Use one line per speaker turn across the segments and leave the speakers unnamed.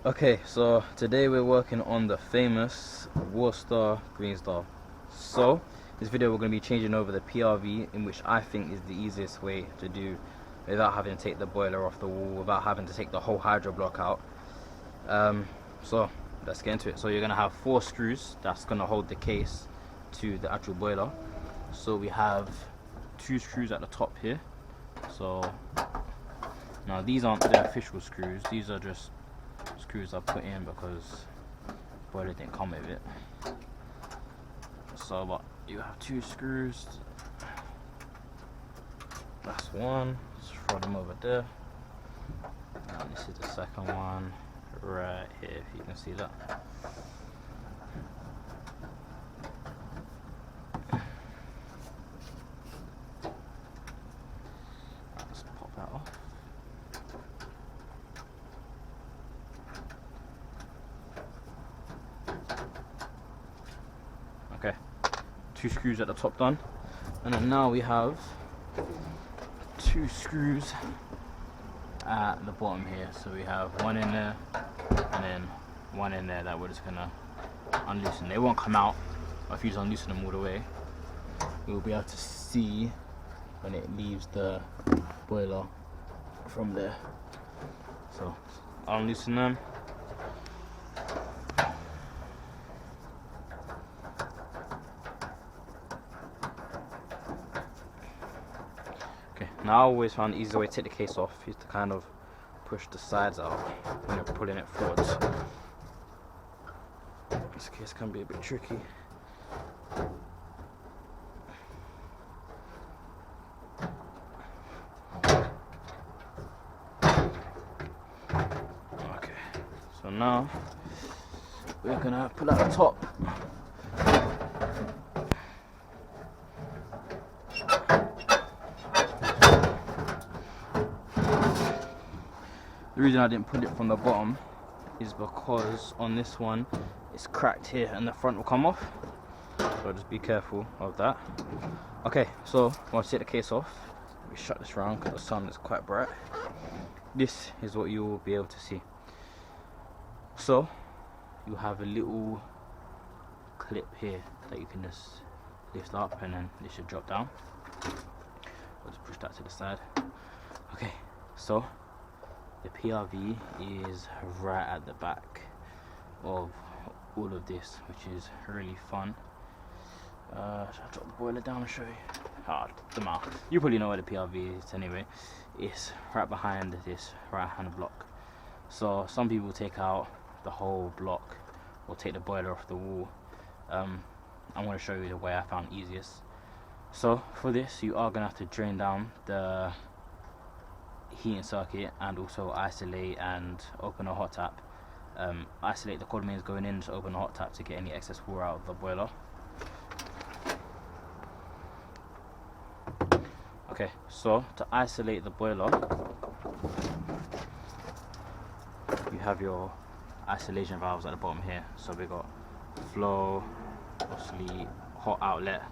Okay, so today we're working on the famous Worcester Greenstar. So, this video we're going to be changing over the PRV, in which I think is the easiest way to do without having to take the boiler off the wall, without having to take the whole hydro block out. So let's get into it. So you're going to have 4 screws that's going to hold the case to the actual boiler. So we have 2 screws at the top here. So now these aren't the official screws, these are just screws I put in because the boiler didn't come with it. So but you have 2 screws. That's one. Just throw them over there. And this is the second one right here, if you can see that. Let's pop that off. Okay, 2 screws at the top done, and then now we have 2 screws at the bottom here. So we have one in there and then one in there that we're just gonna unloosen. They won't come out, but if you just unloosen them all the way, you'll be able to see when it leaves the boiler from there. So I'll unloosen them. Now I always found the easiest way to take the case off is to kind of push the sides out when you're pulling it forwards. This case can be a bit tricky. Okay, so now we're gonna pull out the top. The reason I didn't put it from the bottom is because on this one it's cracked here and the front will come off, so just be careful of that. Okay, so once you take the case off, we shut this round because the sun is quite bright. This is what you will be able to see. So you have a little clip here that you can just lift up and then this should drop down. I'll just push that to the side. Okay, so the PRV is right at the back of all of this, which is really fun. Should I drop the boiler down and show you? The mouth. You probably know where the PRV is anyway. It's right behind this right hand block. So some people take out the whole block or take the boiler off the wall. I'm going to show you the way I found easiest. So for this you are going to have to drain down the heating circuit and also isolate and open a hot tap. Isolate the cold mains going in, to open the hot tap to get any excess water out of the boiler. Okay, so to isolate the boiler, you have your isolation valves at the bottom here. So we got flow, obviously hot outlet,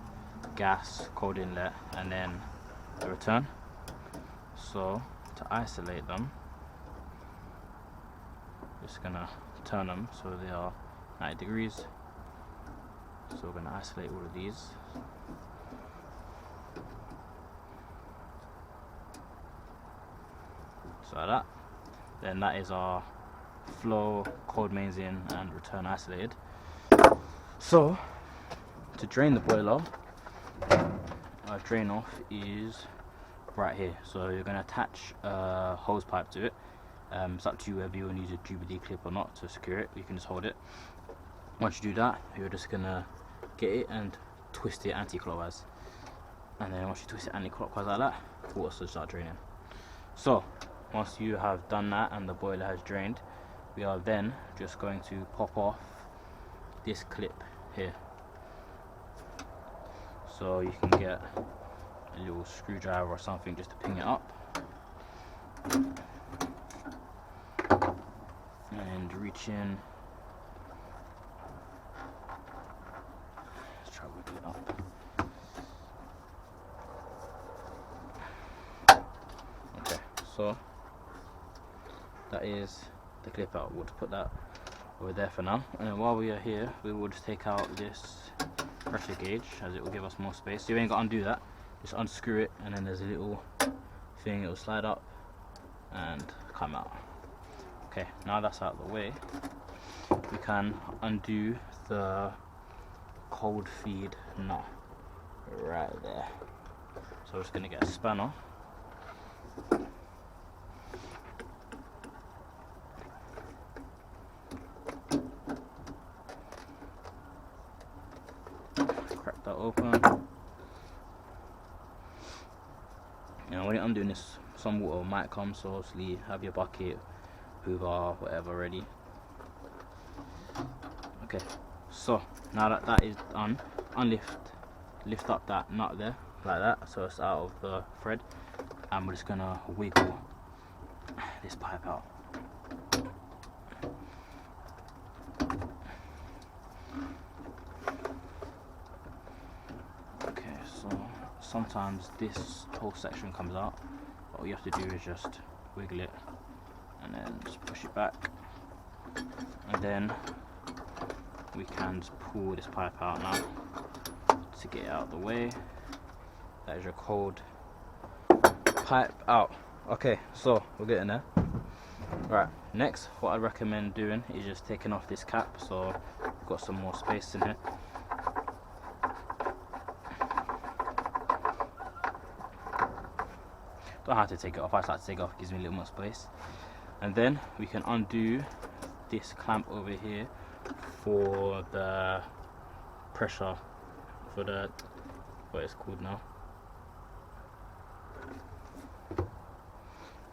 gas, cold inlet, and then the return. So to isolate them, just gonna turn them so they are 90 degrees. So we're gonna isolate all of these. So like that. Then that is our flow, cold mains in, and return isolated. So to drain the boiler, our drain off is right here. So you're going to attach a hose pipe to it. It's up to you whether you want to use a Jubilee clip or not to secure it. You can just hold it. Once you do that, you're just going to get it and twist it anti-clockwise. And then once you twist it anti-clockwise like that, water should start draining. So once you have done that and the boiler has drained, we are then just going to pop off this clip here. So you can get a little screwdriver or something just to ping it up and reach in. Let's try wiggle it up. So that is the clip out. We'll just put that over there for now, and then while we are here, we will just take out this pressure gauge, as it will give us more space. So you ain't got to undo that, just unscrew it, and then there's a little thing, it will slide up and come out. Okay, now that's out of the way, we can undo the cold feed nut right there. So we're just going to get a spanner, crack that open. When you're undoing this, some water might come, so obviously have your bucket, hoover, whatever ready. Okay, so now that that is done, lift up that nut there like that, so it's out of the thread, and we're just gonna wiggle this pipe out. Okay, so sometimes this whole section comes out, but all you have to do is just wiggle it and then just push it back, and then we can just pull this pipe out now to get it out of the way. That is your cold pipe out. Okay, so we're getting there. Right, next what I recommend doing is just taking off this cap, so we've got some more space in here. Don't have to take it off, I just like to take it off, it gives me a little more space. And then we can undo this clamp over here for the pressure, for the, what it's called now,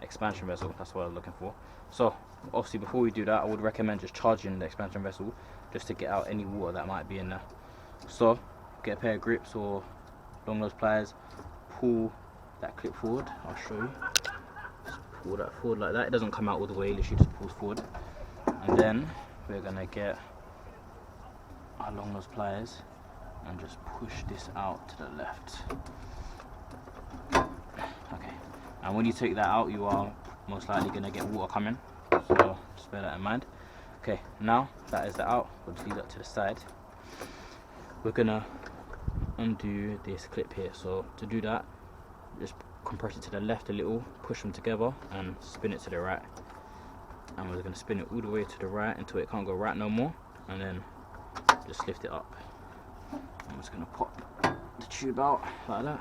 expansion vessel, that's what I was looking for. So obviously before we do that, I would recommend just charging the expansion vessel just to get out any water that might be in there. So get a pair of grips or long nose pliers, pull that clip forward, I'll show you. Just pull that forward like that, it doesn't come out all the way, literally just pulls forward. And then we're gonna get our long nose pliers and just push this out to the left. Okay, and when you take that out, you are most likely gonna get water coming, so just bear that in mind. Okay, now that is that out, we'll just leave that to the side. We're gonna undo this clip here, so to do that, just compress it to the left a little, push them together and spin it to the right, and we're going to spin it all the way to the right until it can't go right no more, and then just lift it up. I'm just going to pop the tube out like that,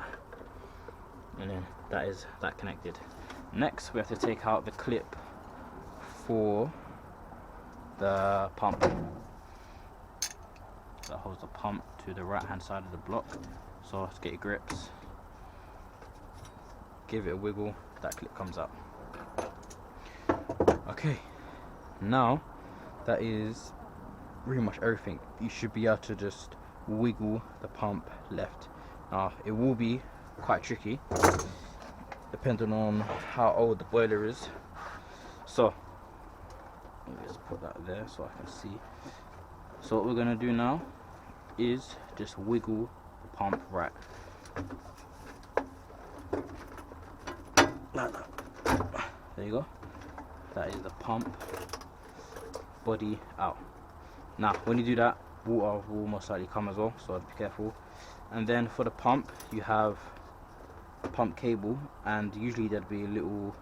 and then that is that connected. Next we have to take out the clip for the pump that holds the pump to the right hand side of the block. So let's get your grips, give it a wiggle, that clip comes up. Okay, now that is pretty much everything. You should be able to just wiggle the pump left. Now it will be quite tricky depending on how old the boiler is, so let me just put that there so I can see. So what we're going to do now is just wiggle the pump right like that. There you go, that is the pump body out. Now when you do that, water will most likely come as well, so be careful. And then for the pump, you have a pump cable, and usually there'd be a little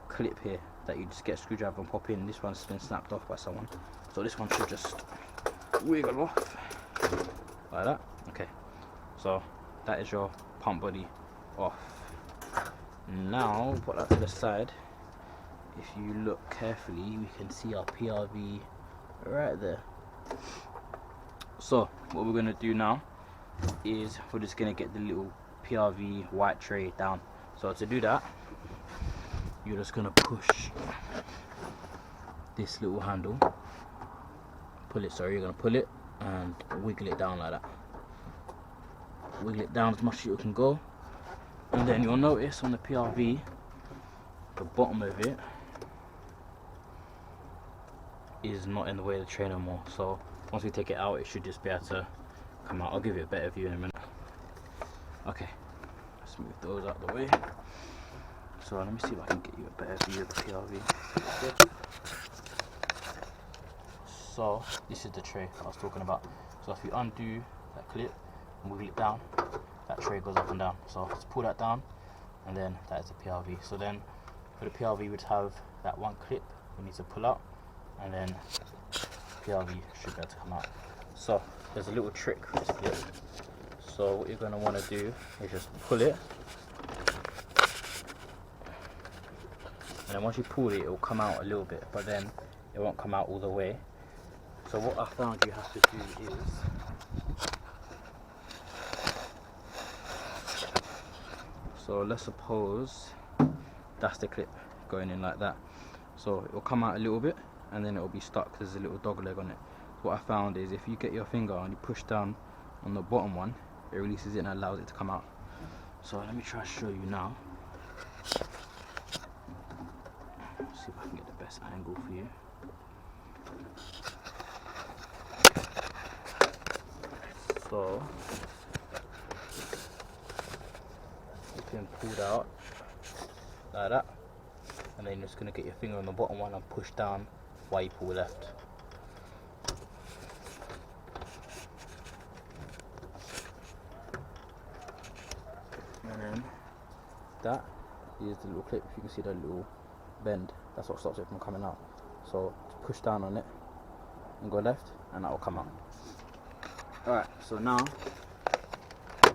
clip here that you just get a screwdriver and pop in. This one's been snapped off by someone, so this one should just wiggle off like that. Okay, so that is your pump body off. Now put that to the side. If you look carefully, we can see our PRV right there. So what we're going to do now is we're just going to get the little PRV white tray down. So to do that, you're just going to push this little handle, you're going to pull it and wiggle it down like that. Wiggle it down as much as you can go, and then you'll notice on the PRV, the bottom of it is not in the way of the tray no more. So once we take it out, it should just be able to come out. I'll give you a better view in a minute. Okay, let's move those out of the way. So let me see if I can get you a better view of the PRV. So this is the tray I was talking about. So if you undo that clip and wiggle it down, that tray goes up and down. So let's pull that down, and then that is the PRV. So then for the PRV we'd have that one clip we need to pull out, and then PRV should be able to come out. So there's a little trick with this clip. So what you're going to want to do is just pull it, and then once you pull it, it will come out a little bit, but then it won't come out all the way. So what I found you have to do is so let's suppose that's the clip going in like that. So it will come out a little bit, and then it will be stuck because there's a little dog leg on it. So what I found is if you get your finger and you push down on the bottom one, it releases it and allows it to come out. So let me try to show you now. See if I can get the best angle for you. So it's been pulled out like that, and then you're just going to get your finger on the bottom one and push down while you pull left. And then that is the little clip. If you can see that little bend, that's what stops it from coming out. So push down on it and go left, and that will come out. Alright, so now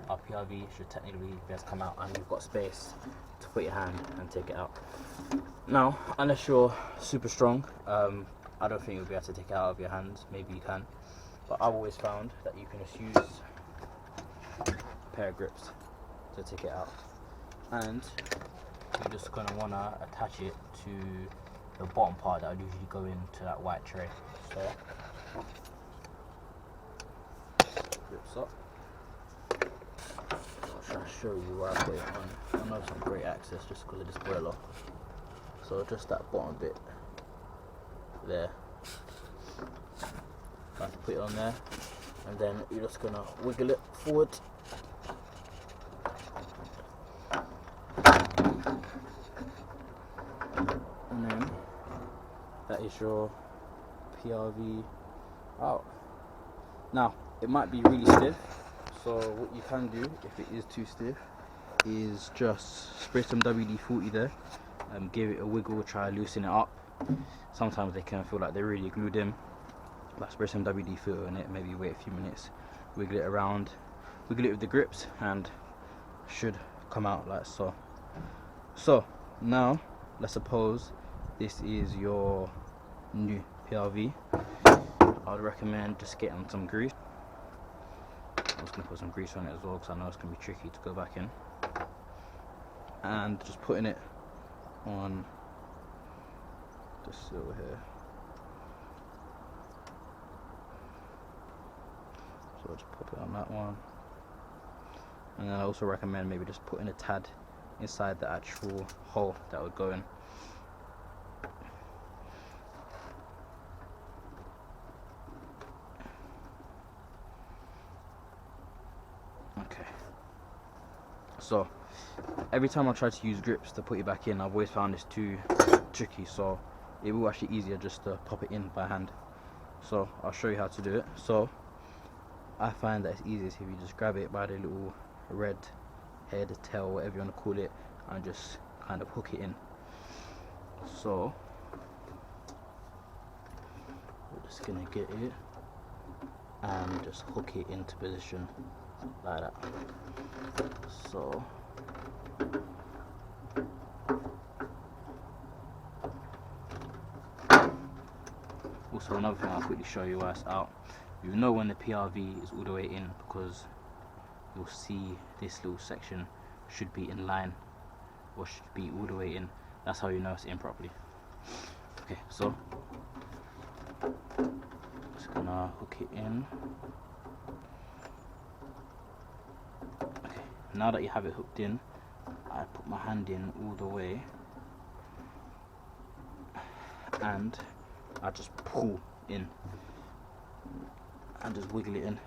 our PRV should technically be able to come out, and you've got space to put your hand and take it out. Now, unless you're super strong, I don't think you'll be able to take it out of your hands. Maybe you can, but I've always found that you can just use a pair of grips to take it out, and you're just going to want to attach it to the bottom part that would usually go into that white tray. So grips up. I'll try to show you where I put it on. I know it's not great access just because of this boiler. So just that bottom bit there. I have to put it on there, and then you're just gonna wiggle it forward. And then that is your PRV out. Now it might be really stiff, so what you can do if it is too stiff is just spray some WD-40 there and give it a wiggle, try to loosen it up. Sometimes they can feel like they're really glued in, but spray some WD-40 on it, maybe wait a few minutes, wiggle it around, wiggle it with the grips, and it should come out like so. So now let's suppose this is your new PRV. I would recommend just getting some grease. I'm just going to put some grease on it as well because I know it's going to be tricky to go back in. And just putting it on this over here. So I'll just pop it on that one. And then I also recommend maybe just putting a tad inside the actual hole that would go in. Okay. So every time I try to use grips to put it back in, I've always found this too tricky, so it will actually easier just to pop it in by hand. So I'll show you how to do it. So I find that it's easiest if you just grab it by the little red head, tail, whatever you want to call it, and just kind of hook it in. So we're just gonna get it and just hook it into position like that. So also another thing I'll quickly show you while it's out. You know when the PRV is all the way in, because you'll see this little section should be in line or should be all the way in. That's how you know it's in properly. Okay, so just gonna hook it in. Okay, now that you have it hooked in, I put my hand in all the way and I just pull in and just wiggle it in.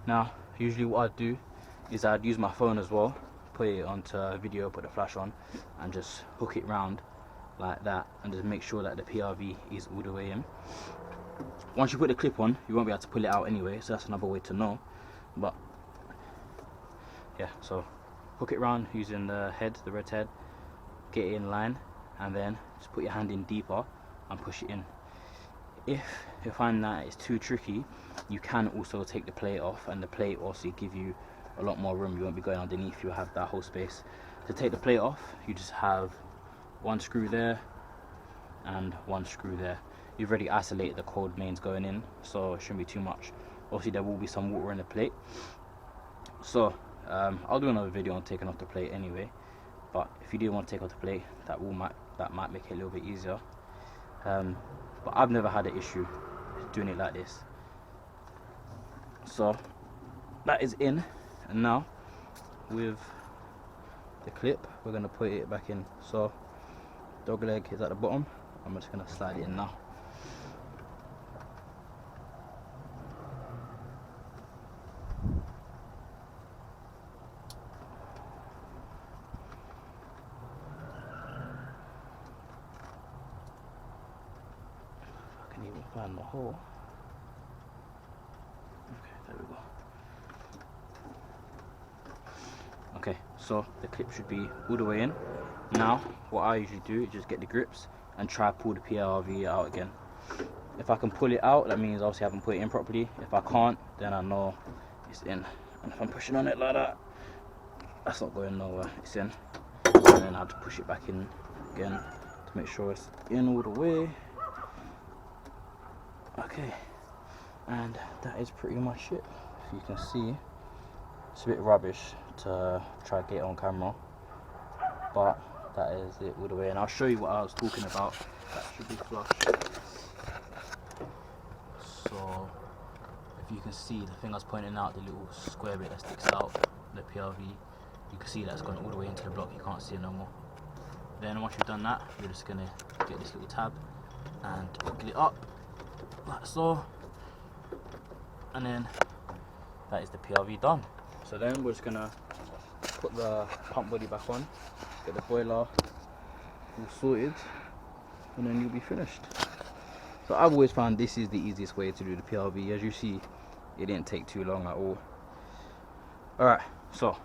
Now usually what I'd do is I'd use my phone as well, put it onto a video, put the flash on, and just hook it round like that, and just make sure that the PRV is all the way in. Once you put the clip on, you won't be able to pull it out anyway, so that's another way to know. But yeah, so hook it round using the head, the red head, get it in line, and then just put your hand in deeper and push it in. If you find that it's too tricky, you can also take the plate off, and the plate also give you a lot more room. You won't be going underneath, you'll have that whole space. To take the plate off, you just have one screw there and one screw there. You've already isolated the cold mains going in, so it shouldn't be too much. Obviously there will be some water in the plate, so I'll do another video on taking off the plate anyway. But if you do want to take off the plate, that might make it a little bit easier. But I've never had an issue doing it like this. So that is in, and now with the clip we're going to put it back in. So dog leg is at the bottom, I'm just going to slide it in now. If I can even find the hole. Okay, there we go. Okay, so the clip should be all the way in. Now what I usually do is just get the grips and try to pull the PRV out again. If I can pull it out, that means obviously I haven't put it in properly. If I can't, then I know it's in. And if I'm pushing on it like that, that's not going nowhere, it's in. And then I have to push it back in again to make sure it's in all the way. Okay, and that is pretty much it. If you can see, it's a bit rubbish to try to get it on camera, but that is it all the way. And I'll show you what I was talking about. That should be flush. So if you can see the thing I was pointing out, the little square bit that sticks out, the PRV, you can see that's gone all the way into the block. You can't see it no more. Then once you've done that, you're just gonna get this little tab and wiggle it up like so, and then that is the PRV done. So then we're just gonna put the pump body back on, get the boiler all sorted, and then you'll be finished. So I've always found this is the easiest way to do the PRV. As you see, it didn't take too long at all. Alright, so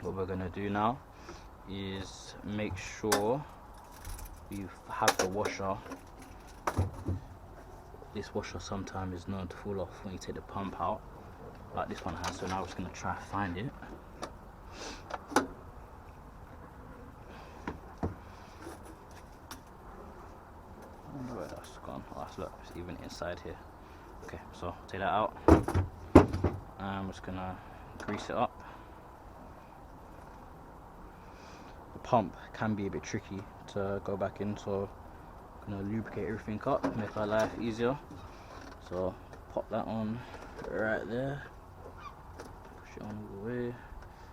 what we're gonna do now is make sure we have the washer. This washer sometimes is known to fall off when you take the pump out, like this one has. So now we're just going to try to find it. I wonder where that's gone. Oh, that's, look, it's even inside here. Okay, so take that out, and I'm just going to grease it up. The pump can be a bit tricky to go back in, so I'm going to lubricate everything up, make our life easier. So pop that on right there, push it on all the way.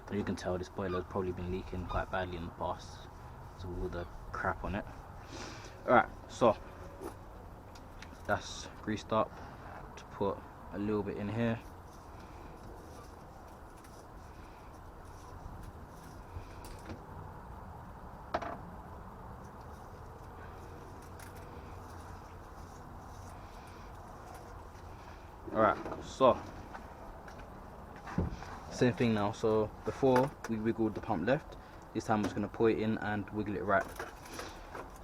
And you can tell this boiler has probably been leaking quite badly in the past, so all the crap on it. Alright, so that's greased up. To put a little bit in here. Alright, so same thing now. So before we wiggled the pump left, this time I'm just going to put it in and wiggle it right.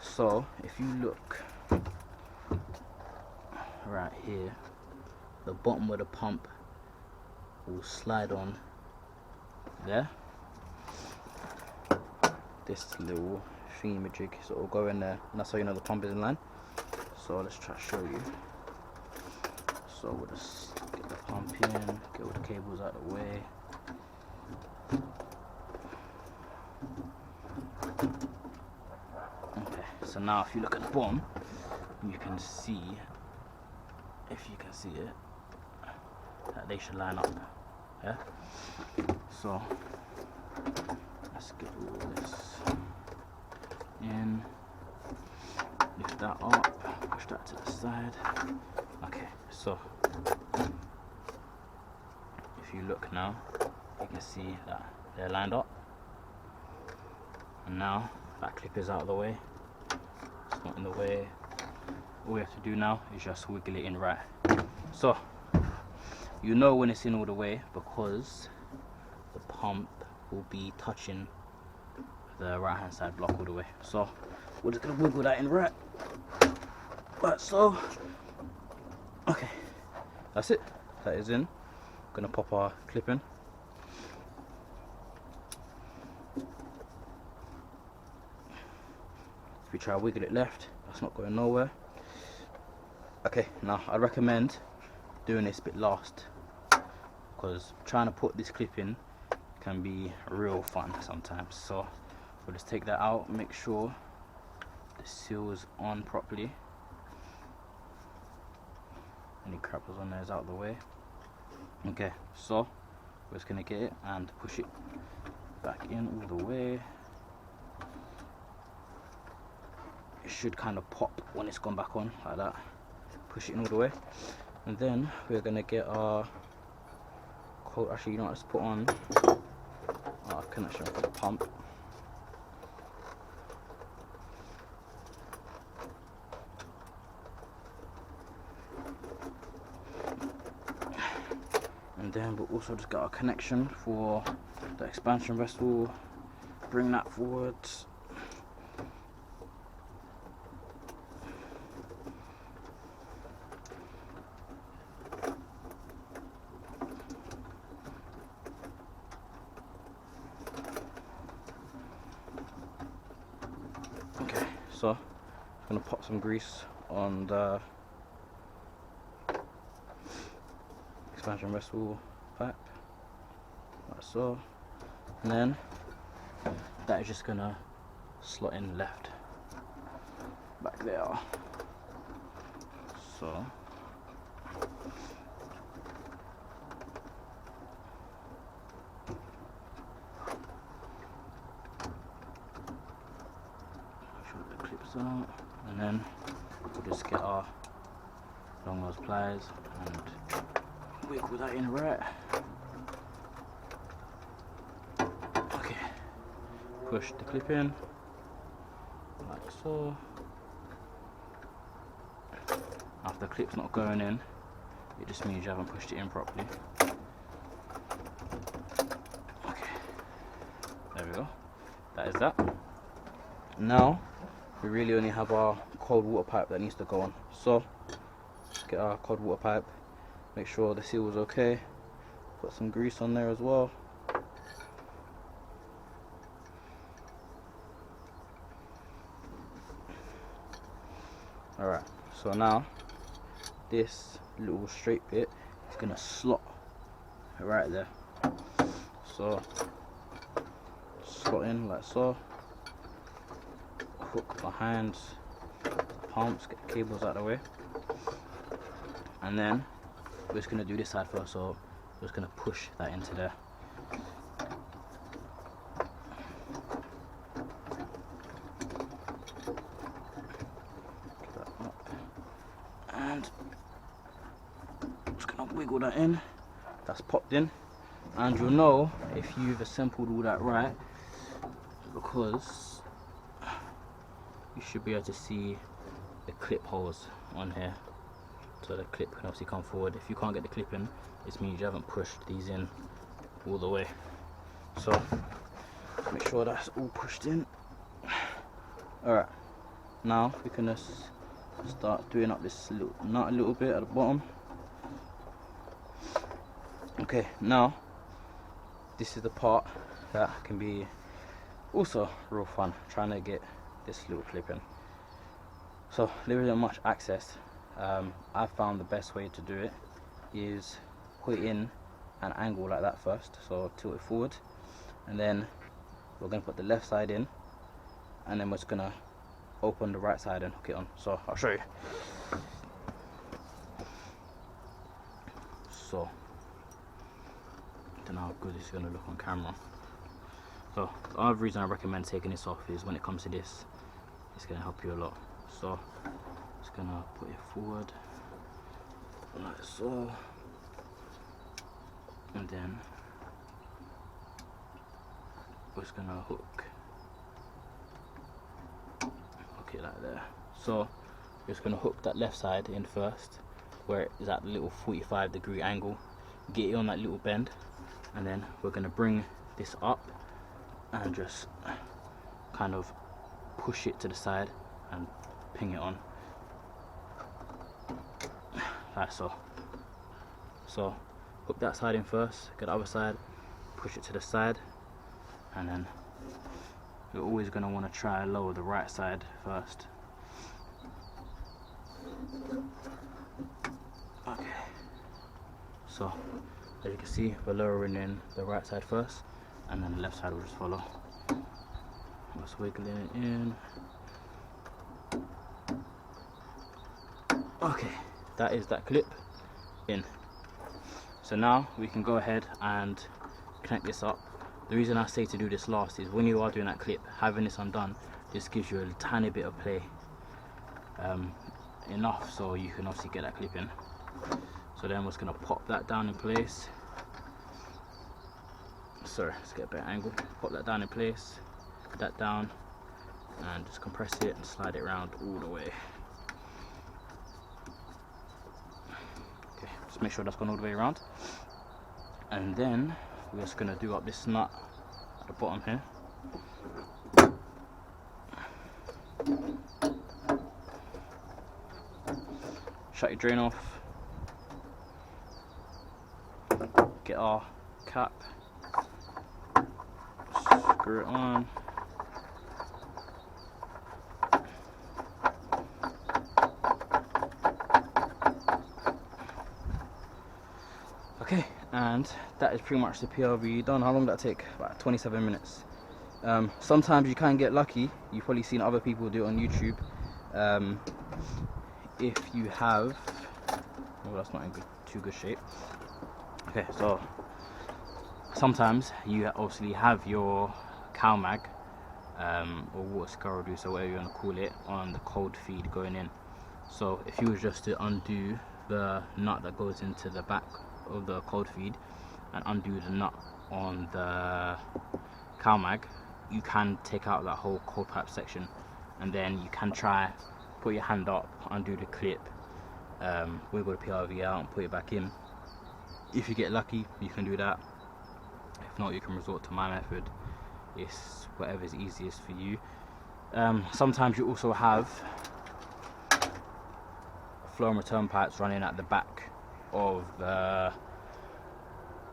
So if you look right here, the bottom of the pump will slide on there. This little thingy-majig, so it will go in there, and that's how you know the pump is in line. So let's try to show you. So we'll just get the pump in, get all the cables out of the way. Okay, so now if you look at the bottom, you can see, if you can see it, that they should line up. Yeah? So let's get all this in, lift that up, push that to the side. Okay, so if you look now, you can see that they're lined up. And now that clip is out of the way, it's not in the way. All we have to do now is just wiggle it in right. So you know when it's in all the way because the pump will be touching the right hand side block all the way. So we're just gonna wiggle that in right, like so. Okay, that's it, that is in. Gonna pop our clip in. If we try to wiggle it left, that's not going nowhere. Okay, now I recommend doing this bit last because trying to put this clip in can be real fun sometimes. So we'll just take that out, make sure the seal is on properly. Any crap was on there is out of the way. Okay, so we're just gonna get it and push it back in all the way. It should kind of pop when it's gone back on, like that. Push it in all the way, and then we're gonna get our cold. Actually, you know what, let's put on our connection for the pump. And then we'll also just get our connection for the expansion vessel. Bring that forward. Okay, so I'm gonna pop some grease on the expansion vessel pipe, like so, and then that is just gonna slot in left back there. So out, and then we'll just get our long nose pliers and wiggle that in right. Okay, push the clip in like so. After the clip's not going in, it just means you haven't pushed it in properly. Okay, there we go, that is that. Now we really only have our cold water pipe that needs to go on. So get our cold water pipe, make sure the seal is okay, put some grease on there as well. Alright, so now this little straight bit is going to slot right there. So slot in like so. Hook behind the pumps, get the cables out of the way, and then we're just going to do this side first, so we're just going to push that into there. Get that up. And just going to wiggle that in. That's popped in, and you'll know if you've assembled all that right because you should be able to see the clip holes on here, so the clip can obviously come forward. If you can't get the clip in, it means you haven't pushed these in all the way. So make sure that's all pushed in. Alright, now we can just start doing up this little nut a little bit at the bottom. Okay, now this is the part that can be also real fun, trying to get this little clip in. So there isn't much access. I found the best way to do it is put it in an angle like that first, so tilt it forward, and then we're going to put the left side in, and then we're just going to open the right side and hook it on. So I'll show you. So I don't know how good this is going to look on camera. So the other reason I recommend taking this off is when it comes to this, it's going to help you a lot. So just going to put it forward like so, and then we're just gonna hook it like there. So we're just gonna hook that left side in first, where it is at the little 45-degree angle, get it on that little bend, and then we're gonna bring this up and just kind of push it to the side and ping it on like so. So hook that side in first, get the other side, push it to the side, and then you're always going to want to try and lower the right side first. Okay, so as you can see, we're lowering in the right side first, and then the left side will just follow. Just wiggling it in. Okay, that is that clip in. So now we can go ahead and connect this up. The reason I say to do this last is when you are doing that clip, having this undone just gives you a tiny bit of play, enough so you can obviously get that clip in. So then we're just going to pop that down in place. Sorry, let's get a better angle. Pop that down in place, put that down, and just compress it and slide it around all the way. Okay, just make sure that's gone all the way around. And then we're just going to do up this nut at the bottom here. Shut your drain off. Get our cap. Screw it on. Okay, and that is pretty much the PRV done. How long did that take? About 27 minutes. Sometimes you can get lucky. You've probably seen other people do it on YouTube. If you have, well, that's not in too good shape. Okay, so sometimes you obviously have your cow mag or water scale reducer, whatever you want to call it, on the cold feed going in. So if you were just to undo the nut that goes into the back of the cold feed and undo the nut on the cow mag, you can take out that whole cold pipe section, and then you can try put your hand up, undo the clip, wiggle the PRV out and put it back in. If you get lucky, you can do that. If not, you can resort to my method. It's whatever is easiest for you. Sometimes you also have flow and return pipes running at the back of the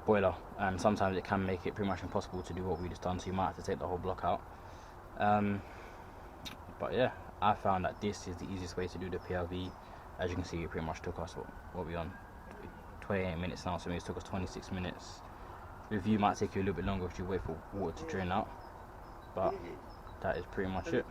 boiler, and sometimes it can make it pretty much impossible to do what we just done, so you might have to take the whole block out. But yeah, I found that this is the easiest way to do the PRV. As you can see, it pretty much took us, what we on 28 minutes now, so it took us 26 minutes. Review might take you a little bit longer if you wait for water to drain out, but that is pretty much it.